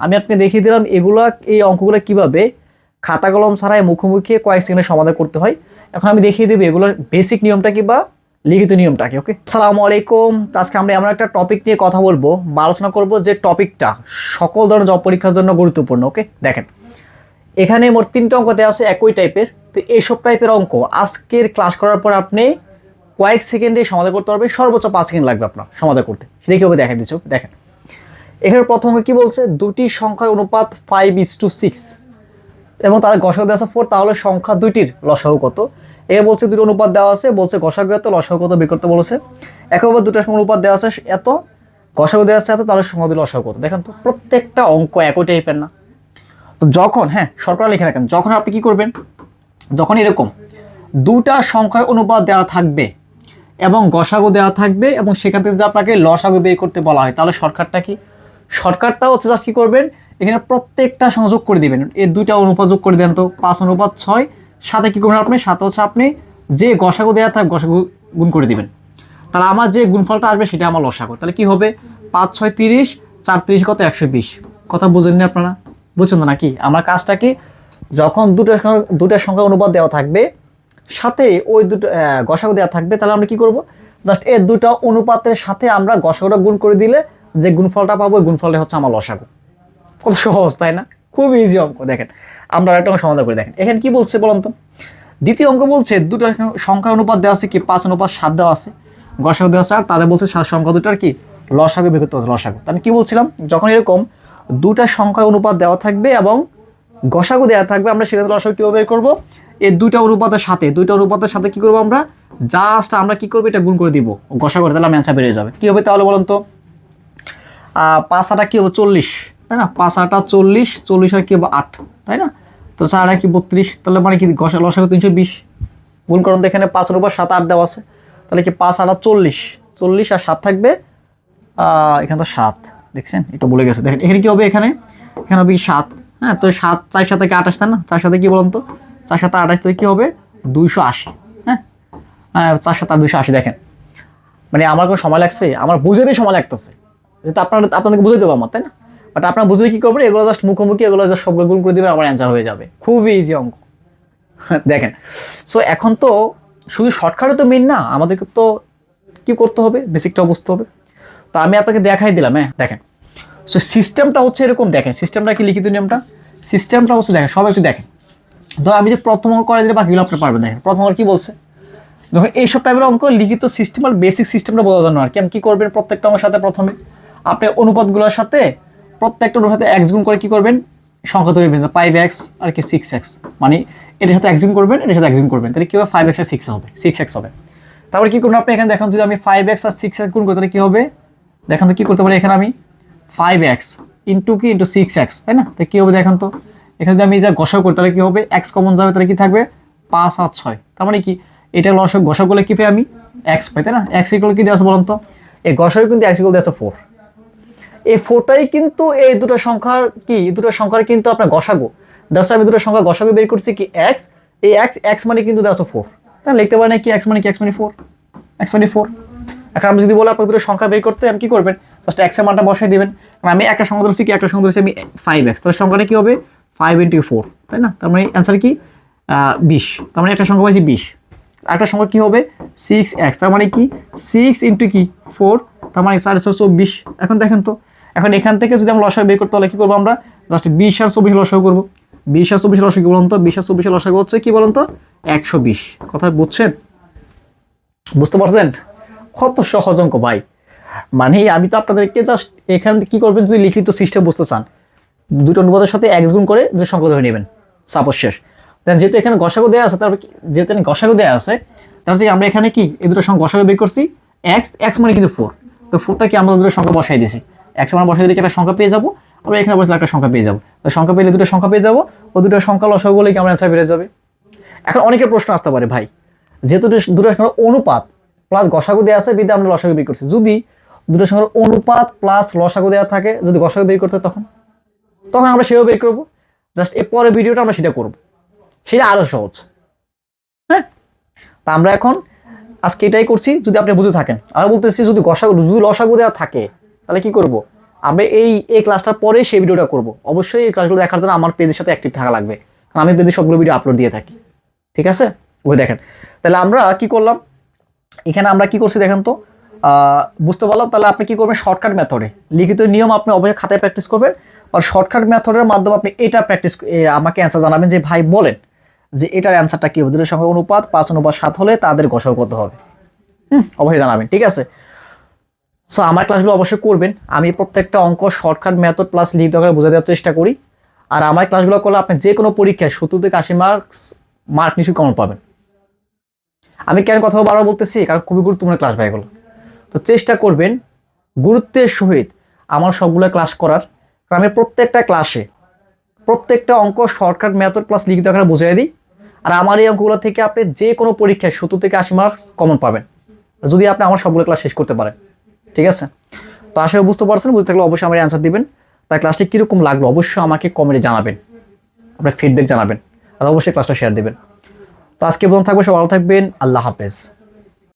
আমি আপনি দেখিয়ে দিলাম এগুলা, এই অঙ্কগুলো কিভাবে খাতা কলম ছাড়াই মুখোমুখি কয়েক সেকেন্ডে সমাধান করতে হয়। এখন আমি দেখিয়ে দেবো এগুলোর বেসিক নিয়মটা কি বা লিখিত নিয়মটা কি। ওকে, আসসালামু আলাইকুম। আজকে আমরা এমন একটা টপিক নিয়ে কথা বলবো বা আলোচনা করবো যে টপিকটা সকল ধরনের জব পরীক্ষার জন্য গুরুত্বপূর্ণ। ওকে, দেখেন এখানে মোট 3টা অঙ্ক দেওয়া আছে একই টাইপের। তো এইসব টাইপের অঙ্ক আজকের ক্লাস করার পর আপনি কয়েক সেকেন্ডে সমাধান করতে পারবেন, সর্বোচ্চ 5 সেকেন্ড লাগবে আপনার সমাধান করতে। সেটা কীভাবে দেখা দিচ্ছ, দেখেন এখানে প্রথম অঙ্ক কি বলছে, দুটি সংখ্যার অনুপাত 5:6 এবং তাদের গসাগু দেওয়া আছে 4, তাহলে সংখ্যা দুইটির লসাগু কত। এখানে বলছে দুটো অনুপাত দেওয়া আছে, বলছে গসাগু এত, লসাগু কত বের করতে বলেছে। একবার দুটো সংখ্যার অনুপাত দেওয়া আছে এত, গসাগু দেওয়া আছে এত, তাহলে সংখ্যা দুটি লসাগু কত। দেখেন তো প্রত্যেকটা অঙ্ক একই টাইপের না। তো যখন শর্করা লিখে রাখেন, যখন আপনি কি করবেন, যখন এরকম দুটা সংখ্যার অনুপাত দেওয়া থাকবে এবং গসাগু দেওয়া থাকবে এবং সেখান থেকে যদি আপনাকে লসাগু বের করতে বলা হয়, তাহলে শর্টকাটটা কি, শর্টকাটটা হচ্ছে জাস্ট কি করবেন, এখানে প্রত্যেকটা সংযোগ করে দিবেন। এই দুইটা অনুপাত যোগ করে দেন তো 5:6, সাথে কি করবেন আপনি, সাথে হচ্ছে আপনি যে গসাগু দেওয়া থাকবে গসাগু গুণ করে দিবেন। তাহলে আমার যে গুণফলটা আসবে সেটা আমার লসাগু। তাহলে কি হবে, 5×6 = 30, 4×30 কত, 120। কথা বুঝেননি আপনারা, বুঝছেন তো নাকি? আমার কাজটা কি, যখন দুটা সংখ্যা অনুপাত দেওয়া থাকবে সাথে ওই দুটো গসাগু দেওয়া থাকবে, তাহলে আমরা কি করব, জাস্ট এই দুটো অনুপাতের সাথে আমরা গসাগুটা গুণ করে দিলে যে গুণফলটা পাবো ওই গুণফলটা হচ্ছে আমার লসাগু। কত সহজ তাই না? খুব ইজি অঙ্ক। দেখেন আমরা একটা অঙ্ক সমাধান করে দেখেন। এখানে কি বলছে বলুন তো, দ্বিতীয় অঙ্ক বলছে দুটো সংখ্যার অনুপাত দেওয়া আছে কি 5:7 দেওয়া আছে, গসাগু দেওয়া আছে, আর তাদের বলছে সংখ্যা দুটার কি লসাগু বের করতে হবে, লসাগু। আমি কি বলছিলাম, যখন এরকম দুটা সংখ্যার অনুপাত দেওয়া থাকবে এবং গসাগু দেওয়া থাকবে, আমরা সেখানে লসাগু কীভাবে বের করবো, এই দুইটা অনুপাতের সাথে কি করবো আমরা, জাস্ট আমরা কি করবো, এটা গুণ করে দিব গসাগু, তাহলে আমার অ্যান্সার বেরিয়ে যাবে। কি হবে তাহলে বলুন তো, 5 কি হবে 40, তাই না, 5 40, 40 আর কি হবে 8, তাই না, তো 4 কি 32, তাহলে মানে কি লসাগু 320। গুণ করুন তো, এখানে 5:7 8 দেওয়া আছে, তাহলে কি 5 40, 40 আর 7 থাকবে, এখানে তো 7, দেখছেন একটু বলে গেছে। দেখেন এখানে কি হবে, এখানে হবে কি 7, তো 7 4 7 28, তাই না, 4 7 কি বলুন তো, 4 7 28, তাহলে কি হবে 280। 4 7 280। দেখেন মানে আমার কোনো সময় লাগছে, আমার বুঝাতে সময় লাগতেছে, যেহেতু আপনাদেরকে বুঝে দেবো আমার, তাই না, বাট আপনারা বুঝলে কি করবেন, এগুলো জাস্ট মুখোমুখি, এগুলো জাস্ট সবগুলো গুণ করে দিবেন, আমার অ্যান্সার হয়ে যাবে। খুবই ইজি অঙ্ক। দেখেন সো এখন তো শুধু শর্টকাটে তো মেন না, আমাদেরকে তো কি করতে হবে, বেসিকটাও বুঝতে হবে। তো আমি আপনাকে দেখাই দিলাম। দেখেন সো সিস্টেমটা হচ্ছে এরকম, দেখেন সিস্টেমটা কি, লিখিত নিয়মটা সিস্টেমটা হচ্ছে, দেখেন সবাই একটু দেখেন। ধর আমি যে প্রথম অঙ্ক করে দিলে বাকিগুলো আপনি পারবেন। দেখেন প্রথম অঙ্ক কি বলছে, যখন এইসব টাইপের অঙ্ক লিখিত সিস্টেম আর বেসিক সিস্টেমটা বোঝার জন্য আর কি, আমি কি করবেন, প্রত্যেকটা অঙ্কের সাথে প্রথমে আপনি অনুপাতগুলোর সাথে প্রত্যেকটা অনুপাতের সাথে x গুণ করে কি করবেন, সংখ্যা তৈরি করবেন। 5x আর কি 6x, মানে এটার সাথে x গুণ করবেন, এটার সাথে x গুণ করবেন, তাহলে কি হবে 5x আর 6x হবে। তারপরে কি করবেন আপনি, এখানে দেখেন যদি আমি 5x আর 6x গুণ করি তাহলে কি হবে, দেখেন তো কি করতে পারি, এখানে আমি 5x ইন্টু 6x, তাই না, তাহলে কি হবে দেখেন তো, এখানে যদি আমি যা গসাগু করি তাহলে কি হবে, x কমন যাবে, তাহলে কি থাকবে 5 আর 6, তার মানে কি এটা গসাগু করলে কি পাই আমি, x পাই, তাই না। x ইকুয়াল কি দেওয়া আছে বলুন তো, এই গসাগু কিন্তু x ইকুয়াল দেওয়া আছে 4, এই 4টাই কিন্তু এই দুটো সংখ্যার কি, দুটো সংখ্যার কিন্তু আপনার গসাগু। দর্শক আমি দুটো সংখ্যা গসাগু বের করছি কি x, এই x মানে কিন্তু দেওয়া আছে 4, তাহলে লিখতে পারেন কি x মানে কি, x মানে 4, x মানে 4। এখন আমি যদি বলি আপনার দুটো সংখ্যা বের করতে, আমি কি করবেন, জাস্ট x এর মানটা বসাই দিবেন। কারণ আমি একটা সংখ্যা ধরছি কি, একটা সংখ্যা ধরছি আমি 5x, তাহলে সংখ্যাটা কি হবে 5 × 4, তাই না, তার মানে অ্যান্সার কি 20, তার মানে একটা সংখ্যা পাইছি 20। আরেকটা সংখ্যা কি হবে 6x, তার মানে কি 6 × কি 4, তার মানে 4 × 24। এখন দেখেন তো, এখন এখান থেকে যদি আমরা লসাগু বের করতে হলে কি করবো, আমরা জাস্ট 20 আর 24 লসাগু করবো। 20 আর 24 লসাগু কি বলুন তো, 20 আর 24 লসাগু হচ্ছে কি বলুন তো 120। কথা বুঝছেন, বুঝতে পারছেন, কত সহজ অঙ্ক ভাই। মানে আমি তো আপনাদেরকে জাস্ট এখান কি করবেন, যদি লিখিত সিস্টেম বুঝতে চান, দুটো অনুপাতের সাথে x গুণ করে দুটো সংখ্যা ধরে নেবেন, সাপোজ শেষ। যেহেতু এখানে গসাগু দেওয়া আছে, তারপর যেহেতু এখানে গসাগু দেওয়া আছে, তাহলে আমরা এখানে কি এই দুটো সংখ্যা গসাগু বের করছি, x মানে কিন্তু 4, তো 4টা কি আমরা দুটো সংখ্যা বসাই দিয়েছি, x মানে বসাই দিলে একটা সংখ্যা পেয়ে যাবো, আমরা এখানে বসলে একটা সংখ্যা পেয়ে যাবো, তো সংখ্যা পেলে দুটো সংখ্যা পেয়ে যাবো, ও দুটো সংখ্যা লসাগু বলে কি আমরা অ্যান্সার বেড়ে যাবে। এখন অনেকের প্রশ্ন আসতে পারে, ভাই যেহেতু দুটো সংখ্যার অনুপাত প্লাস গসাগু দেওয়া আছে, বিধে আমরা লসাগু বের করছি, যদি দুটো সংখ্যার অনুপাত প্লাস লসাগু দেওয়া থাকে, যদি গসাগু বের করতে তখন আমরা সেও বের করবো। জাস্ট এর পরে ভিডিওটা আমরা সেটা করবো, সেটা আরো সহজ। তা আমরা এখন আজকে এটাই করছি, যদি আপনি বুঝে থাকেন। আর বলতেছি যদি লসাগু দেওয়া থাকে তাহলে কি করব, আমি এই ক্লাসটার পরে সেই ভিডিওটা করব। অবশ্যই এই ক্লাসগুলো দেখার জন্য আমার পেজের সাথে অ্যাক্টিভ থাকা লাগবে, কারণ আমি পেজে সবগুলো ভিডিও আপলোড দিয়ে থাকি। ঠিক আছে, ওই দেখেন। তাহলে আমরা কি করলাম এখানে, আমরা কি করছি দেখেন তো, বুঝতে পারলাম। তাহলে আপনি কি করবেন, শর্টকাট মেথডে লিখিত নিয়ম আপনি অবশ্যই খাতায় প্র্যাকটিস করবেন, আর শর্টকাট মেথডের মাধ্যমে আপনি এটা প্র্যাকটিস আমাকে অ্যান্সার জানাবেন যে ভাই বলেন যে এটার অ্যান্সারটা কি হবে, দুটোর সঙ্গে অনুপাত 5:7 হলে তাদের গসাগু কত হবে। অবশ্যই জানাবেন, ঠিক আছে। সো আমার ক্লাসগুলো অবশ্যই করবেন। আমি প্রত্যেকটা অঙ্ক শর্টকাট মেথড প্লাস লিখিত আকারে বোঝা দেওয়ার চেষ্টা করি। আর আমার ক্লাসগুলো করলে আপনি যে কোনো পরীক্ষায় 70 থেকে 80 মার্ক নিশ্চয়ই কমন পাবেন। আমি কেন কথা বারবার বলতেছি, কারণ খুবই গুরুত্বপূর্ণ ক্লাস ভাই এগুলো। তো চেষ্টা করবেন গুরুত্বের সহিত আমার সবগুলো ক্লাস করার, কারণ আমি প্রত্যেকটা ক্লাসে প্রত্যেকটা অঙ্ক শর্টকাট মেথড প্লাস লিখিত আকারে বুঝিয়ে দিই। আর আমার এই অঙ্কগুলো থেকে আপনি যে কোনো পরীক্ষায় 70 থেকে 80 মার্কস কমন পাবেন, যদি আপনি আমার সবগুলো ক্লাস শেষ করতে পারেন। ঠিক আছে, তো আসলে বুঝতে পারছেন, বুঝতে থাকলে অবশ্যই আমার অ্যান্সার দিবেন। তাই ক্লাসটি কীরকম লাগলো অবশ্যই আমাকে কমেন্টে জানাবেন, আপনার ফিডব্যাক জানাবেন, আর অবশ্যই ক্লাসটা শেয়ার দিবেন। তো আজকে বলুন থাকবে, সব ভালো থাকবেন, আল্লাহ হাফেজ।